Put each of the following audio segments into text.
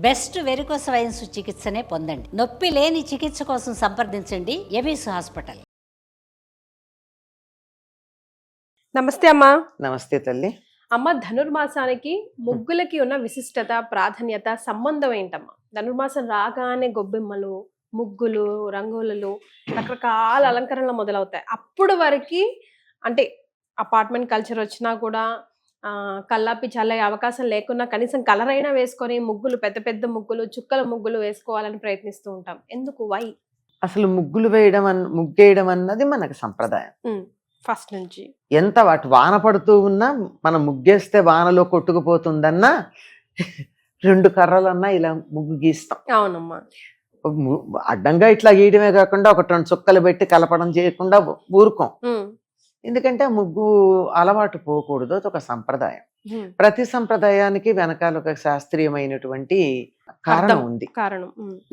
Best varicose veins చికిత్సనే పొందండి. నొప్పి లేని చికిత్స కోసం సంప్రదించండి ఎబిస్ హాస్పిటల్. నమస్తే అమ్మా. నమస్తే తల్లి. అమ్మ, ధనుర్మాసానికి ముగ్గులకి ఉన్న విశిష్టత, ప్రాధాన్యత, సంబంధం ఏంటమ్మా? ధనుర్మాసం రాగానే గొబ్బెమ్మలు, ముగ్గులు, రంగోలలు, రకరకాల అలంకరణలు మొదలవుతాయి. అప్పుడు వరకు అంటే అపార్ట్మెంట్ కల్చర్ వచ్చినా కూడా కల్లాపి చల్లే అవకాశం లేకున్నా కనీసం కలర్ అయినా వేసుకొని ముగ్గులు, పెద్ద పెద్ద ముగ్గులు, చుక్కల ముగ్గులు వేసుకోవాలని ప్రయత్నిస్తూ ఉంటాం. ఎందుకు? వై? అసలు ముగ్గేయడం అన్నది మనకు సంప్రదాయం ఫస్ట్ నుంచి. ఎంత వాన పడుతూ ఉన్నా మనం ముగ్గేస్తే వానలో కొట్టుకుపోతుందన్నా 2 కర్రలన్నా ఇలా ముగ్గు గీస్తాం. అవునమ్మా. అడ్డంగా ఇట్లా గీయడమే కాకుండా 1-2 చుక్కలు పెట్టి కలపడం చేయకుండా ఊరుకోం. ఎందుకంటే ముగ్గు అలవాటు పోకూడదు, అది ఒక సంప్రదాయం. ప్రతి సంప్రదాయానికి వెనకాల ఒక శాస్త్రీయమైనటువంటి కారణం ఉంది.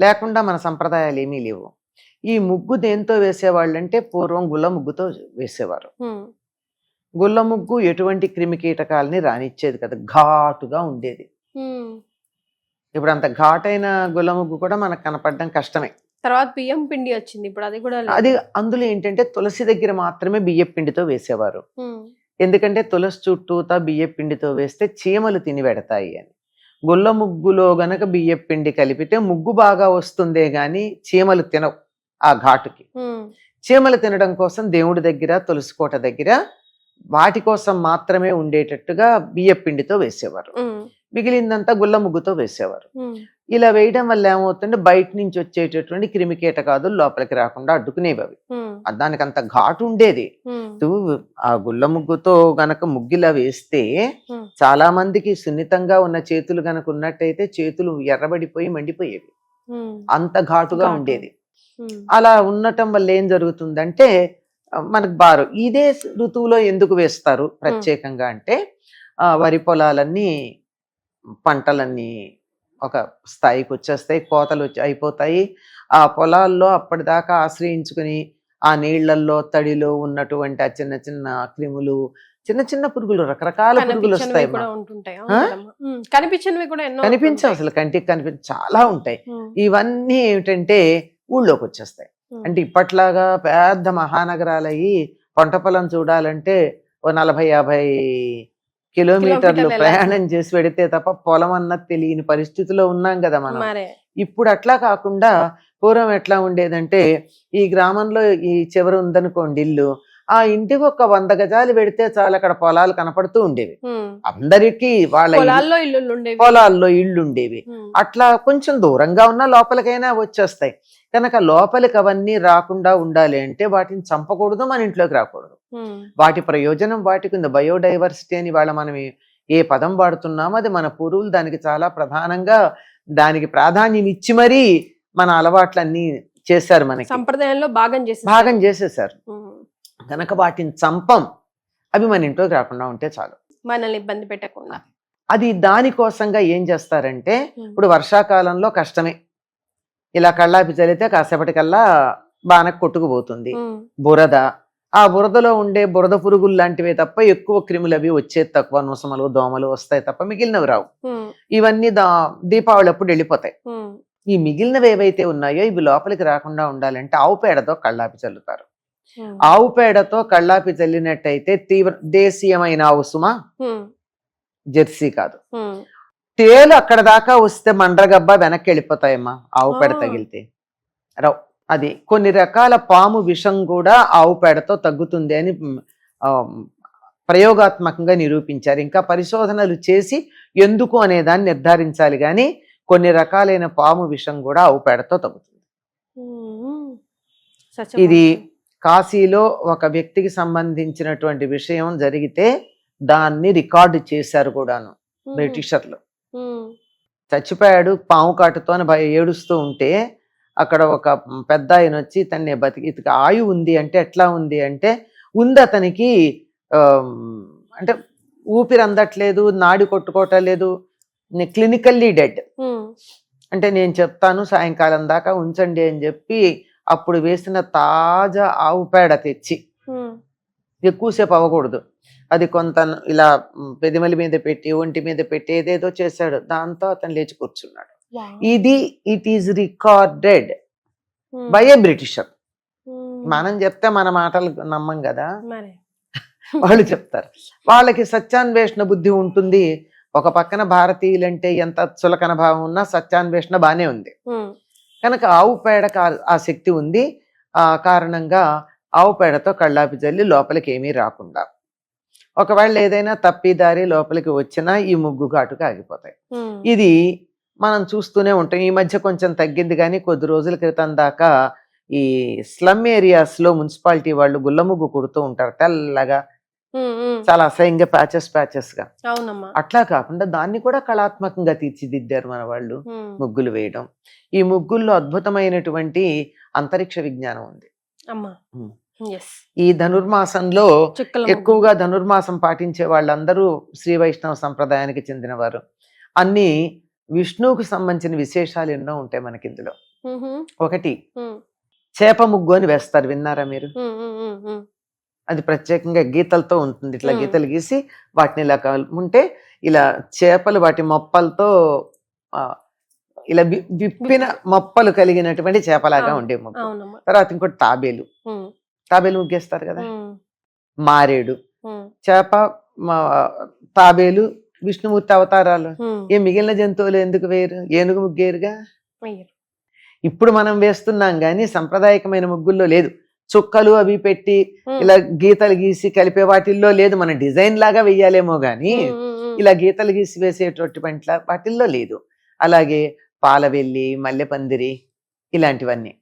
లేకుండా మన సంప్రదాయాలు ఏమీ లేవు. ఈ ముగ్గు దేంతో వేసేవాళ్ళు అంటే పూర్వం గుల్ల ముగ్గుతో వేసేవారు. గుల్ల ముగ్గు ఎటువంటి క్రిమి కీటకాలని రానిచ్చేది కదా, ఘాటుగా ఉండేది. ఇప్పుడు అంత ఘాటైన గుల్ల ముగ్గు కూడా మనకు కనపడడం కష్టమే. తర్వాత బియ్యం పిండి వచ్చింది, ఇప్పుడు అది కూడా. అది అందులో ఏంటంటే తులసి దగ్గర మాత్రమే బియ్య పిండితో వేసేవారు. ఎందుకంటే తులసి చుట్టూతా బియ్య పిండితో వేస్తే చీమలు తిని పెడతాయి అని. గుల్ల ముగ్గులో గనక బియ్య పిండి కలిపితే ముగ్గు బాగా వస్తుందే గాని చీమలు తినవు. ఆ ఘాటుకి చీమలు తినడం కోసం దేవుడి దగ్గర, తులసి కోట దగ్గర వాటి కోసం మాత్రమే ఉండేటట్టుగా బియ్య పిండితో వేసేవారు. మిగిలిందంతా గుల్ల ముగ్గుతో వేసేవారు. ఇలా వేయడం వల్ల ఏమవుతుంటే బయట నుంచి వచ్చేటటువంటి క్రిమి కీటకాదులు లోపలికి రాకుండా అడ్డుకునేవి. అవి దానికి అంత ఘాటు ఉండేది. ఆ గుల్ల ముగ్గుతో గనక ముగ్గిలా వేస్తే చాలా మందికి సున్నితంగా ఉన్న చేతులు గనక ఉన్నట్టయితే చేతులు ఎర్రబడిపోయి మండిపోయేవి, అంత ఘాటుగా ఉండేది. అలా ఉండటం వల్ల ఏం జరుగుతుందంటే మనకు బారు. ఇదే ఋతువులో ఎందుకు వేస్తారు ప్రత్యేకంగా అంటే వరి పొలాలన్నీ, పంటలన్నీ ఒక స్థాయికి వచ్చేస్తాయి, కోతలు అయిపోతాయి. ఆ పొలాల్లో అప్పటిదాకా ఆశ్రయించుకుని ఆ నీళ్లల్లో, తడిలో ఉన్నటువంటి ఆ చిన్న చిన్న క్రిములు, చిన్న చిన్న పురుగులు, రకరకాల పురుగులు వస్తాయి. కనిపించవు, అసలు కంటికి చాలా ఉంటాయి. ఇవన్నీ ఏమిటంటే ఊళ్ళోకి వచ్చేస్తాయి. అంటే ఇప్పట్లాగా పెద్ద మహానగరాలయ్యి పంట పొలం చూడాలంటే 40-50 కిలోమీటర్లు ప్రయాణం చేసి పెడితే తప్ప పొలం అన్నది తెలియని పరిస్థితిలో ఉన్నాం కదా మనం. ఇప్పుడు అట్లా కాకుండా పూర్వం ఎట్లా ఉండేదంటే ఈ గ్రామంలో ఈ చివర ఉందనుకోండి ఇల్లు, ఆ ఇంటికి ఒక 100 గజాలు పెడితే చాలు, అక్కడ పొలాలు కనపడుతూ ఉండేవి. అందరికీ వాళ్ళ పొలాల్లో ఇళ్ళు ఉండేవి. అట్లా కొంచెం దూరంగా ఉన్న లోపలికైనా వచ్చేస్తాయి. కనుక లోపలికి అవన్నీ రాకుండా ఉండాలి అంటే వాటిని చంపకూడదు, మన ఇంట్లోకి రాకూడదు. వాటి ప్రయోజనం వాటికి ఉంది. బయోడైవర్సిటీ అని వాళ్ళ మనం ఏ పదం వాడుతున్నామో అది మన పూర్వులు దానికి చాలా ప్రధానంగా దానికి ప్రాధాన్యం ఇచ్చి మరీ మన అలవాట్లన్నీ చేశారు, మనకి సంప్రదాయంలో భాగం చేసేసారు. కనుక వాటిని చంపం, అవి మన ఇంట్లోకి రాకుండా ఉంటే చాలు, మనల్ని ఇబ్బంది పెట్టకుండా. అది దానికోసంగా ఏం చేస్తారంటే ఇప్పుడు వర్షాకాలంలో కష్టమే, ఇలా కళ్ళాపి చల్లితే కాసేపటికల్లా బాగా కొట్టుకుపోతుంది బురద. ఆ బురదలో ఉండే బురద పురుగులు లాంటివే తప్ప ఎక్కువ క్రిములు అవి వచ్చేది తక్కువ, నొసమలు, దోమలు వస్తాయి తప్ప మిగిలినవి రావు. ఇవన్నీ దీపావళి అప్పుడు వెళ్ళిపోతాయి. ఈ మిగిలినవి ఏవైతే ఉన్నాయో ఇవి లోపలికి రాకుండా ఉండాలంటే ఆవు పేడతో కళ్ళాపి చల్లుతారు. ఆవు పేడతో కళ్ళాపి చల్లినట్టయితే దేశీయమైన ఆవు సుమ, జెర్సీ కాదు. తేలు అక్కడ దాకా వస్తే మండ్రగబ్బ వెనక్కి వెళ్ళిపోతాయమ్మా ఆవు పేడ తగిలితే రావు. అది కొన్ని రకాల పాము విషం కూడా ఆవు పేడతో తగ్గుతుంది అని ప్రయోగాత్మకంగా నిరూపించారు. ఇంకా పరిశోధనలు చేసి ఎందుకు అనే దాన్ని నిర్ధారించాలి, కానీ కొన్ని రకాలైన పాము విషం కూడా ఆవు పేడతో తగ్గుతుంది. ఇది కాశీలో ఒక వ్యక్తికి సంబంధించినటువంటి విషయం జరిగితే దాన్ని రికార్డు చేశారు కూడాను బ్రిటిషర్లు. చచ్చిపోయాడు పాము కాటుతో అని ఏడుస్తూ ఉంటే అక్కడ ఒక పెద్ద ఆయన వచ్చి తన్ని ఇతనికి ఆయువు ఉంది అంటే ఎట్లా ఉంది అంటే ఉంది, అతనికి అంటే ఊపిరి అందట్లేదు, నాడి కొట్టుకోవట్లేదు, క్లినికల్లీ డెడ్. అంటే నేను చెప్తాను సాయంకాలం దాకా ఉంచండి అని చెప్పి అప్పుడు వేసిన తాజా ఆవు పేడ తెచ్చి, ఎక్కువసేపు అవ్వకూడదు, అది కొంత ఇలా పెదిమలి మీద పెట్టి ఒంటి మీద పెట్టి ఏదేదో చేశాడు. దాంతో అతను లేచి కూర్చున్నాడు. ఇది it is recorded by A Britisher. మనం చెప్తే మన మాటలు నమ్మం కదా, మరి వాళ్ళు చెప్తారు. వాళ్ళకి సత్యాన్వేషణ బుద్ధి ఉంటుంది. ఒక పక్కన భారతీయులంటే ఎంత చులకన భావం ఉన్నా సత్యాన్వేషణ బానే ఉంది కనుక ఆవు పేడకు ఆ శక్తి ఉంది. ఆ కారణంగా ఆవు పేడతో కళ్ళాపి జల్లి లోపలికి ఏమీ రాకుండా, ఒకవేళ ఏదైనా తప్పిదారి లోపలికి వచ్చినా ఈ ముగ్గు ఘాటుగా ఆగిపోతాయి. ఇది మనం చూస్తూనే ఉంటాం. ఈ మధ్య కొంచెం తగ్గింది, కానీ కొద్ది రోజుల క్రితం దాకా ఈ స్లమ్ ఏరియాస్ లో మున్సిపాలిటీ వాళ్ళు గుల్ల ముగ్గు కుడుతూ ఉంటారు తెల్లగా, చాలా అసహ్యంగా ప్యాచెస్ గా. అవునమ్మా. అట్లా కాకుండా దాన్ని కూడా కళాత్మకంగా తీర్చిదిద్దారు మన వాళ్ళు ముగ్గులు వేయడం. ఈ ముగ్గుల్లో అద్భుతమైనటువంటి అంతరిక్ష విజ్ఞానం ఉంది. అమ్మా ఈ ధనుర్మాసంలో ఎక్కువగా ధనుర్మాసం పాటించే వాళ్ళందరూ శ్రీ వైష్ణవ సంప్రదాయానికి చెందినవారు. అన్ని విష్ణువుకు సంబంధించిన విశేషాలు ఎన్నో ఉంటాయి మనకి ఇందులో. ఒకటి చేప ముగ్గు అని వేస్తారు, విన్నారా మీరు? అది ప్రత్యేకంగా గీతలతో ఉంటుంది. ఇట్లా గీతలు గీసి వాటిని ఇలా ఉంటే ఇలా చేపలు వాటి మొప్పలతో ఇలా విప్పిన మొప్పలు కలిగినటువంటి చేపలాగా ఉండే ముగ్గు. తర్వాత ఇంకోటి తాబేలు ముగ్గేస్తారు కదా. మారేడు, చేప, తాబేలు విష్ణుమూర్తి అవతారాలు. ఏ మిగిలిన జంతువులు ఎందుకు వేరు? ఏనుగు ముగ్గేరుగా. ఇప్పుడు మనం వేస్తున్నాం గాని సంప్రదాయకమైన ముగ్గుల్లో లేదు. చుక్కలు అవి పెట్టి ఇలా గీతలు గీసి కలిపే వాటిల్లో లేదు. మన డిజైన్ లాగా వెయ్యాలేమో గాని ఇలా గీతలు గీసి వేసేటువంటి వాటిల్లో లేదు. అలాగే పాలవెల్లి, మల్లెపందిరి ఇలాంటివన్నీ,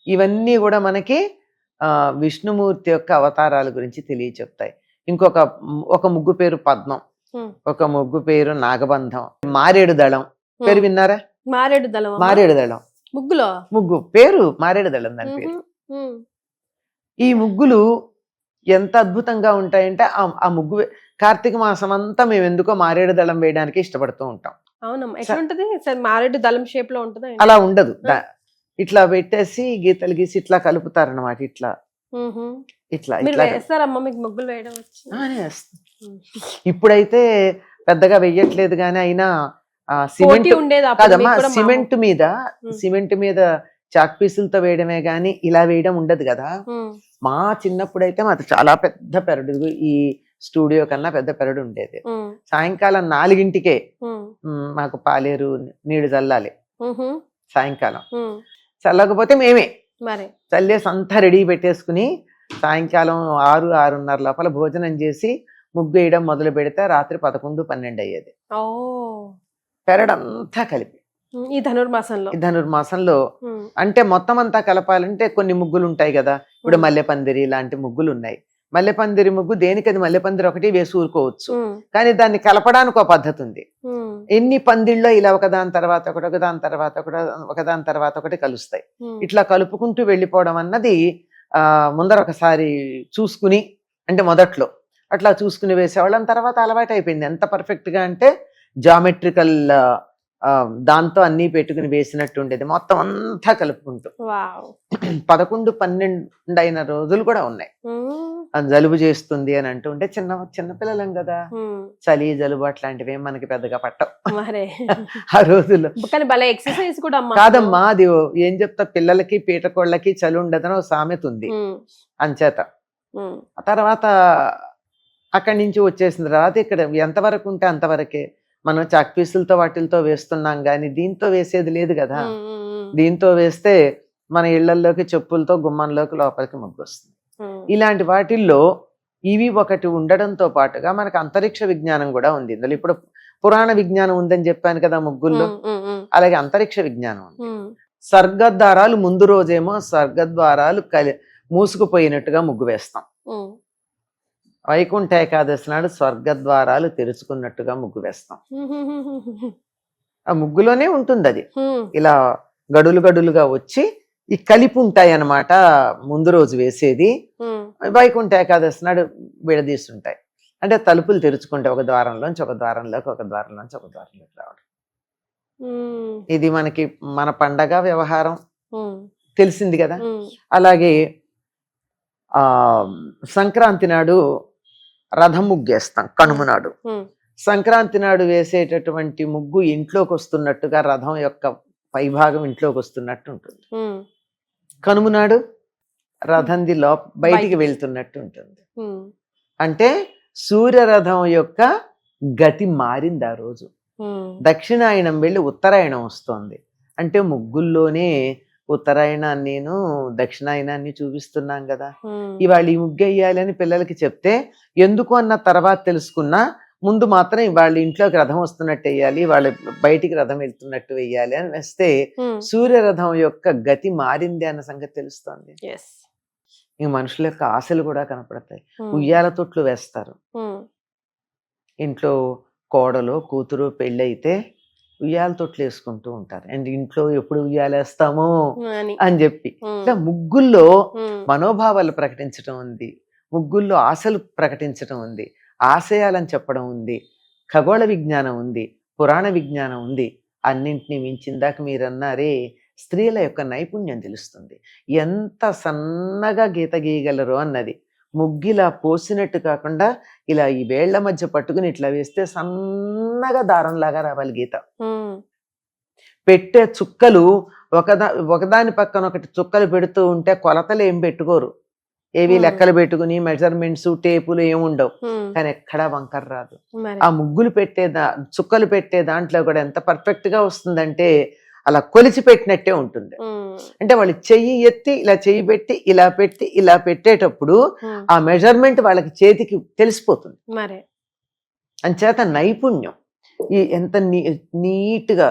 ఇవన్నీ కూడా మనకి విష్ణుమూర్తి యొక్క అవతారాల గురించి తెలియచెప్తాయి. ఒక ముగ్గు పేరు పద్మం, ఒక ముగ్గు పేరు నాగబంధం, మారేడు దళం పేరు విన్నారా? మారేడు దళం ముగ్గు పేరు మారేడు దళం, దాని పేరు. ఈ ముగ్గులు ఎంత అద్భుతంగా ఉంటాయంటే ఆ ముగ్గు కార్తీక మాసం అంతా మేము ఎందుకో మారేడు దళం వేయడానికి ఇష్టపడుతూ ఉంటాం. మారేడు దళం షేప్ లో ఉంటుంది. అలా ఉండదు, ఇట్లా పెట్టేసి గీతలు గీసి ఇట్లా కలుపుతారన్నమాట. ఇట్లా ఇట్లా ముగ్గులు వేయడం ఇప్పుడైతే పెద్దగా వెయ్యట్లేదు, కానీ అయినా సిమెంట్ మీద చాక్ పీసులతో వేయడమే గాని ఇలా వేయడం ఉండదు కదా. మా చిన్నప్పుడైతే మాది చాలా పెద్ద పెరడు, ఈ స్టూడియో కన్నా పెద్ద పెరడు ఉండేది. సాయంకాలం 4ంటికే మాకు పాలేరు నీళ్లు చల్లాలి. సాయంకాలం చల్లకపోతే మేమే చల్లేసి అంతా రెడీ పెట్టేసుకుని సాయంకాలం 6-6:30 లోపల భోజనం చేసి ముగ్గు వేయడం మొదలు పెడితే రాత్రి 11-12 అయ్యేది. పెరడంతా కలిపి ఈ ధనుర్మాసంలో అంటే మొత్తం అంతా కలపాలంటే కొన్ని ముగ్గులు ఉంటాయి కదా. ఇప్పుడు మల్లెపందిరి లాంటి ముగ్గులు ఉన్నాయి. మల్లెపందిరి ముగ్గు దేనికది మల్లెపందిరి ఒకటి వేసి ఊరుకోవచ్చు, కానీ దాన్ని కలపడానికి ఒక పద్ధతి ఉంది. ఎన్ని పందిళ్ళలో ఇలా ఒకదాని తర్వాత ఒకటి, ఒకదాని తర్వాత ఒకదాని తర్వాత ఒకటి కలుస్తాయి. ఇట్లా కలుపుకుంటూ వెళ్ళిపోవడం అన్నది ముందర ఒకసారి చూసుకుని, అంటే మొదట్లో అట్లా చూసుకుని వేసేవాళ్ళం. తర్వాత అలవాటు అయిపోయింది. ఎంత పర్ఫెక్ట్ గా అంటే జామెట్రికల్ దాంతో అన్ని పెట్టుకుని వేసినట్టు ఉండేది. మొత్తం అంతా కలుపుకుంటూ 11-12 అయిన రోజులు కూడా ఉన్నాయి. జలుబు చేస్తుంది అని అంటూ ఉంటే చిన్న పిల్లలం కదా, చలి జలుబు అట్లాంటివి మనకి పెద్దగా పట్టవు ఆ రోజుల్లో. కాదమ్మా, అది ఏం చెప్తా, పిల్లలకి పీటకోళ్ళకి చలి ఉండదని ఒక సామెత ఉంది. అంచేత తర్వాత అక్కడి నుంచి వచ్చేసిన తర్వాత ఇక్కడ ఎంతవరకు ఉంటే అంతవరకే. మనం చాక్ పీసులతో వాటిలతో వేస్తున్నాం కానీ దీంతో వేసేది లేదు కదా. దీంతో వేస్తే మన ఇళ్లలోకి చెప్పులతో గుమ్మంలోకి లోపలికి ముగ్గు వస్తుంది. ఇలాంటి వాటిల్లో ఇవి ఒకటి ఉండడంతో పాటుగా మనకు అంతరిక్ష విజ్ఞానం కూడా ఉంది ఇందులో. ఇప్పుడు పురాణ విజ్ఞానం ఉందని చెప్పాను కదా ముగ్గుల్లో, అలాగే అంతరిక్ష విజ్ఞానం ఉంది. స్వర్గద్వారాలు ముందు రోజేమో స్వర్గద్వారాలు మూసుకుపోయినట్టుగా ముగ్గు వేస్తాం. వైకుంఠ ఏకాదశి నాడు స్వర్గద్వారాలు తెరుచుకున్నట్టుగా ముగ్గు వేస్తాం. ఆ ముగ్గులోనే ఉంటుంది అది. ఇలా గడులుగా వచ్చి ఈ కలిపి ఉంటాయి అన్నమాట. ముందు రోజు వేసేది వైకుంఠ ఏకాదశి నాడు విడదీస్తుంటాయి. అంటే తలుపులు తెరుచుకుంటాయి, ఒక ద్వారంలోంచి ఒక ద్వారంలోకి, ఒక ద్వారంలోంచి ఒక ద్వారంలోకి రావడం. ఇది మనకి మన పండగ వ్యవహారం తెలిసింది కదా. అలాగే సంక్రాంతి నాడు రథం ముగ్గేస్తాం, కనుమ నాడు. సంక్రాంతి నాడు వేసేటటువంటి ముగ్గు ఇంట్లోకి వస్తున్నట్టుగా రథం యొక్క పైభాగం ఇంట్లోకి వస్తున్నట్టు ఉంటుంది. కనుమ నాడు రథంది బయటికి వెళ్తున్నట్టు ఉంటుంది. అంటే సూర్యరథం యొక్క గతి మారింది ఆ రోజు. దక్షిణాయనం వెళ్ళి ఉత్తరాయణం వస్తోంది. అంటే ముగ్గుల్లోనే ఉత్తరాయణాన్ని దక్షిణాయనాన్ని చూపిస్తున్నాం కదా. ఇవాళ ఈ ముగ్గు వేయాలని పిల్లలకి చెప్తే ఎందుకు అన్న తర్వాత తెలుసుకున్నా, ముందు మాత్రం వాళ్ళ ఇంట్లోకి రథం వస్తున్నట్టు వేయాలి, వాళ్ళ బయటికి రథం వెళ్తున్నట్టు వేయాలి అని వేస్తే సూర్యరథం యొక్క గతి మారింది అన్న సంగతి తెలుస్తోంది. ఇంక మనుషుల యొక్క ఆశలు కూడా కనపడతాయి. ఉయ్యాల తొట్లు వేస్తారు. ఇంట్లో కోడలో కూతురు పెళ్ళైతే ఉయ్యాల తొట్లు వేసుకుంటూ ఉంటారు. అండ్ ఇంట్లో ఎప్పుడు ఉయ్యాలేస్తామో అని చెప్పి ఇట్లా ముగ్గుల్లో మనోభావాలు ప్రకటించడం ఉంది, ముగ్గుల్లో ఆశలు ప్రకటించడం ఉంది, ఆశయాలని చెప్పడం ఉంది, ఖగోళ విజ్ఞానం ఉంది, పురాణ విజ్ఞానం ఉంది. అన్నింటినీ మించిందాక మీరన్నారే స్త్రీల యొక్క నైపుణ్యం తెలుస్తుంది. ఎంత సన్నగా గీత గీయగలరు అన్నది. ముగ్గిలా పోసినట్టు కాకుండా ఇలా ఈ వేళ్ల మధ్య పట్టుకుని ఇట్లా వేస్తే సన్నగా దారంలాగా రావాలి గీత. పెట్టే చుక్కలు ఒకదాని పక్కన ఒకటి చుక్కలు పెడుతూ ఉంటే కొలతలు ఏం పెట్టుకోరు, ఏవి లెక్కలు పెట్టుకుని మెజర్మెంట్స్ టేపులు ఏముండవు, కానీ ఎక్కడా వంకర రాదు. ఆ ముగ్గులు చుక్కలు పెట్టే దాంట్లో కూడా ఎంత పర్ఫెక్ట్ గా వస్తుందంటే అలా కొలిచి పెట్టినట్టే ఉంటుంది. అంటే వాళ్ళు చెయ్యి ఎత్తి ఇలా చెయ్యి పెట్టి ఇలా పెట్టేటప్పుడు ఆ మెజర్మెంట్ వాళ్ళకి చేతికి తెలిసిపోతుంది. అంచేత నైపుణ్యం, ఈ ఎంత నీట్ గా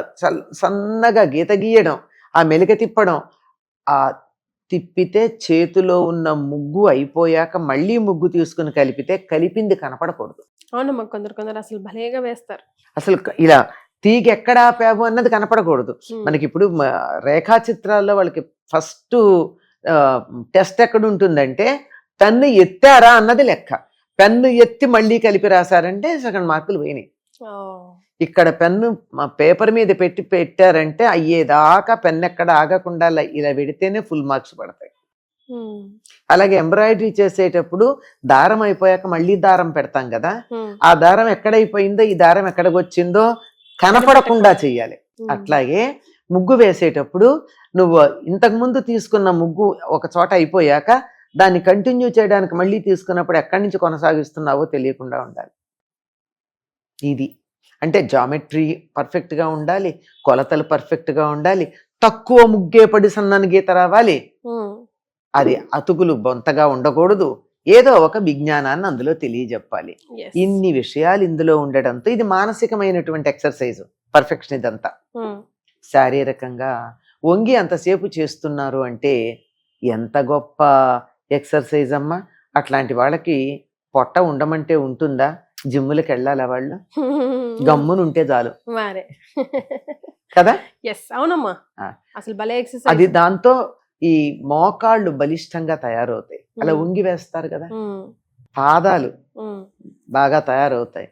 సన్నగా గీత గీయడం, ఆ మెలిక తిప్పడం, ఆ తిప్పితే చేతిలో ఉన్న ముగ్గు అయిపోయాక మళ్ళీ ముగ్గు తీసుకుని కలిపితే కలిపింది కనపడకూడదు. అవునమ్మా, కొందరు అసలు భలేగా వేస్తారు. అసలు ఇలా తీగ ఎక్కడ ఆపాము అన్నది కనపడకూడదు. మనకి ఇప్పుడు రేఖా చిత్రాల్లో వాళ్ళకి ఫస్ట్ టెస్ట్ ఎక్కడ ఉంటుందంటే పెన్ను ఎత్తారా అన్నది లెక్క. పెన్ను ఎత్తి మళ్ళీ కలిపి రాశారంటే సెకండ్ మార్కులు పోయినాయి. ఇక్కడ పెన్ను పేపర్ మీద పెట్టారంటే అయ్యేదాకా పెన్ను ఎక్కడ ఆగకుండా ఇలా పెడితేనే ఫుల్ మార్క్స్ పడతాయి. అలాగే ఎంబ్రాయిడరీ చేసేటప్పుడు దారం అయిపోయాక మళ్ళీ దారం పెడతాం కదా, ఆ దారం ఎక్కడైపోయిందో ఈ దారం ఎక్కడికి వచ్చిందో కనపడకుండా చెయ్యాలి. అట్లాగే ముగ్గు వేసేటప్పుడు నువ్వు ఇంతకు ముందు తీసుకున్న ముగ్గు ఒక చోట అయిపోయాక దాన్ని కంటిన్యూ చేయడానికి మళ్ళీ తీసుకున్నప్పుడు ఎక్కడి నుంచి కొనసాగిస్తున్నావో తెలియకుండా ఉండాలి. ఇది అంటే జామెట్రీ పర్ఫెక్ట్ గా ఉండాలి, కొలతలు పర్ఫెక్ట్ గా ఉండాలి, తక్కువ ముగ్గే పడి సన్నని గీత రావాలి, అది అతుకులు బొంతగా ఉండకూడదు, ఏదో ఒక విజ్ఞానాన్ని అందులో తెలియజెప్పాలి. ఇన్ని విషయాలు ఇందులో ఉండడంతో ఇది మానసికమైనటువంటి ఎక్సర్సైజ్ పర్ఫెక్షన్. ఇదంతా శారీరకంగా వంగి అంతసేపు చేస్తున్నారు అంటే ఎంత గొప్ప ఎక్సర్సైజ్ అమ్మా. అట్లాంటి వాళ్ళకి పొట్ట ఉండమంటే ఉంటుందా? జిమ్ములకు వెళ్ళాలా వాళ్ళు? గమ్మును ఉంటే చాలు కదా. అవునమ్మా, అసలు భలే ఎక్సర్సైజ్. అది దాంతో ఈ మోకాళ్ళు బలిష్టంగా తయారవుతాయి. అలా ఉంగి వేస్తారు కదా, పాదాలు బాగా తయారవుతాయి,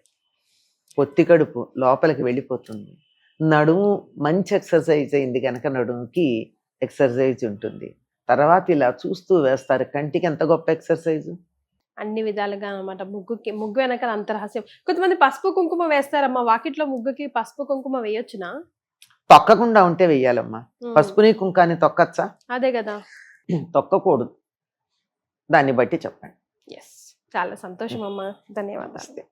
పొత్తి కడుపు లోపలికి వెళ్ళిపోతుంది, నడుము మంచి ఎక్సర్సైజ్ అయింది కనుక నడుముకి ఎక్సర్సైజ్ ఉంటుంది. తర్వాత ఇలా చూస్తూ వేస్తారు. కంటికి ఎంత గొప్ప ఎక్సర్సైజ్. అన్ని విధాలుగా అనమాట. ముగ్గు వెనకాల అంత రహస్యం. కొంతమంది పసుపు కుంకుమ వేస్తారమ్మా. వాకిట్లో ముగ్గుకి పసుపు కుంకుమ వేయొచ్చునా? తొక్కకుండా ఉంటే వెయ్యాలమ్మా. పసుపుని కుంకాన్ని తొక్కచ్చా? అదే కదా, తొక్కకూడదు. దాన్ని బట్టి చెప్పండి. చాలా సంతోషం అమ్మా, ధన్యవాదాలు.